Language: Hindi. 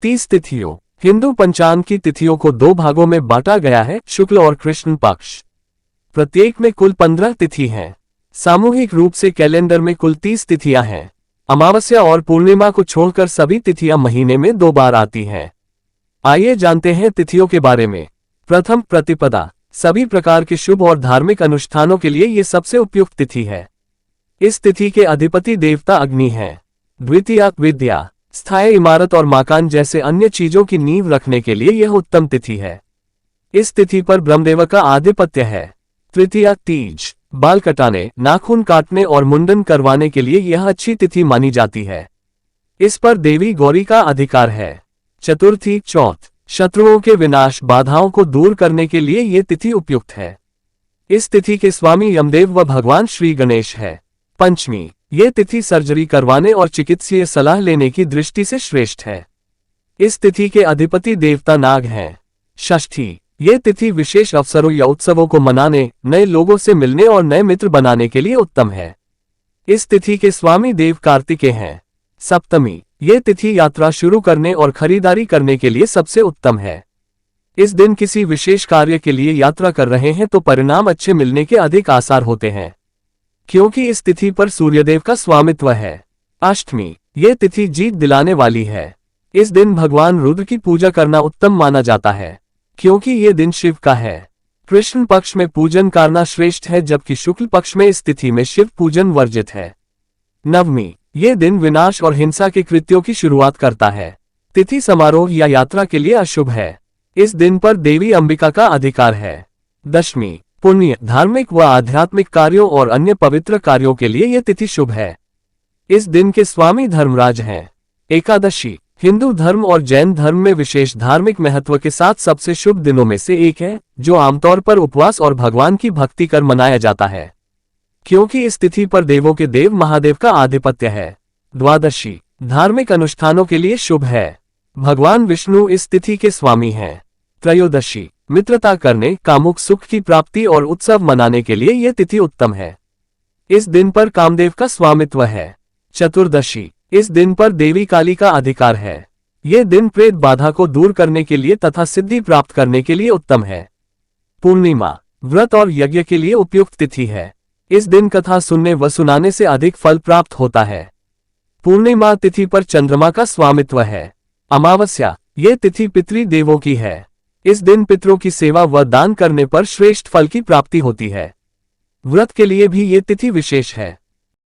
30 तिथियों। हिंदू पंचांग की तिथियों को 2 भागों में बांटा गया है, शुक्ल और कृष्ण पक्ष। प्रत्येक में कुल 15 तिथि हैं। सामूहिक रूप से कैलेंडर में कुल 30 तिथियां हैं। अमावस्या और पूर्णिमा को छोड़कर सभी तिथियां महीने में 2 बार आती हैं। आइए जानते हैं तिथियों के बारे में। प्रथम, प्रतिपदा। सभी प्रकार के शुभ और धार्मिक अनुष्ठानों के लिए ये सबसे उपयुक्त तिथि है। इस तिथि के अधिपति देवता अग्नि हैं। द्वितीया, विद्या। स्थायी इमारत और मकान जैसे अन्य चीजों की नींव रखने के लिए यह उत्तम तिथि है। इस तिथि पर ब्रह्मदेव का आधिपत्य है। तृतीया, तीज। बाल कटाने, नाखून काटने और मुंडन करवाने के लिए यह अच्छी तिथि मानी जाती है। इस पर देवी गौरी का अधिकार है। चतुर्थी, चौथ। शत्रुओं के विनाश, बाधाओं को दूर करने के लिए ये तिथि उपयुक्त है। इस तिथि के स्वामी यमदेव व भगवान श्री गणेश है। पंचमी। ये तिथि सर्जरी करवाने और चिकित्सीय सलाह लेने की दृष्टि से श्रेष्ठ है। इस तिथि के अधिपति देवता नाग हैं। षष्ठी। ये तिथि विशेष अवसरों या उत्सवों को मनाने, नए लोगों से मिलने और नए मित्र बनाने के लिए उत्तम है। इस तिथि के स्वामी देव कार्तिकेय हैं। सप्तमी। ये तिथि यात्रा शुरू करने और खरीदारी करने के लिए सबसे उत्तम है। इस दिन किसी विशेष कार्य के लिए यात्रा कर रहे हैं तो परिणाम अच्छे मिलने के अधिक आसार होते हैं, क्योंकि इस तिथि पर सूर्यदेव का स्वामित्व है। अष्टमी। ये तिथि जीत दिलाने वाली है। इस दिन भगवान रुद्र की पूजा करना उत्तम माना जाता है, क्योंकि ये दिन शिव का है। कृष्ण पक्ष में पूजन करना श्रेष्ठ है, जबकि शुक्ल पक्ष में इस तिथि में शिव पूजन वर्जित है। नवमी। ये दिन विनाश और हिंसा के कृत्यों की शुरुआत करता है। तिथि समारोह या यात्रा के लिए अशुभ है। इस दिन पर देवी अंबिका का अधिकार है। दशमी। पुण्य, धार्मिक व आध्यात्मिक कार्यों और अन्य पवित्र कार्यों के लिए यह तिथि शुभ है। इस दिन के स्वामी धर्मराज हैं। एकादशी। हिंदू धर्म और जैन धर्म में विशेष धार्मिक महत्व के साथ सबसे शुभ दिनों में से एक है, जो आमतौर पर उपवास और भगवान की भक्ति कर मनाया जाता है, क्योंकि इस तिथि पर देवों के देव महादेव का आधिपत्य है। द्वादशी। धार्मिक अनुष्ठानों के लिए शुभ है। भगवान विष्णु इस तिथि के स्वामी हैं। त्रयोदशी। मित्रता करने, कामुक सुख की प्राप्ति और उत्सव मनाने के लिए यह तिथि उत्तम है। इस दिन पर कामदेव का स्वामित्व है। चतुर्दशी। इस दिन पर देवी काली का अधिकार है। यह दिन प्रेत बाधा को दूर करने के लिए तथा सिद्धि प्राप्त करने के लिए उत्तम है। पूर्णिमा। व्रत और यज्ञ के लिए उपयुक्त तिथि है। इस दिन कथा सुनने व सुनाने से अधिक फल प्राप्त होता है। पूर्णिमा तिथि पर चंद्रमा का स्वामित्व है। अमावस्या। ये तिथि पितृ देवों की है। इस दिन पितरों की सेवा व दान करने पर श्रेष्ठ फल की प्राप्ति होती है। व्रत के लिए भी ये तिथि विशेष है।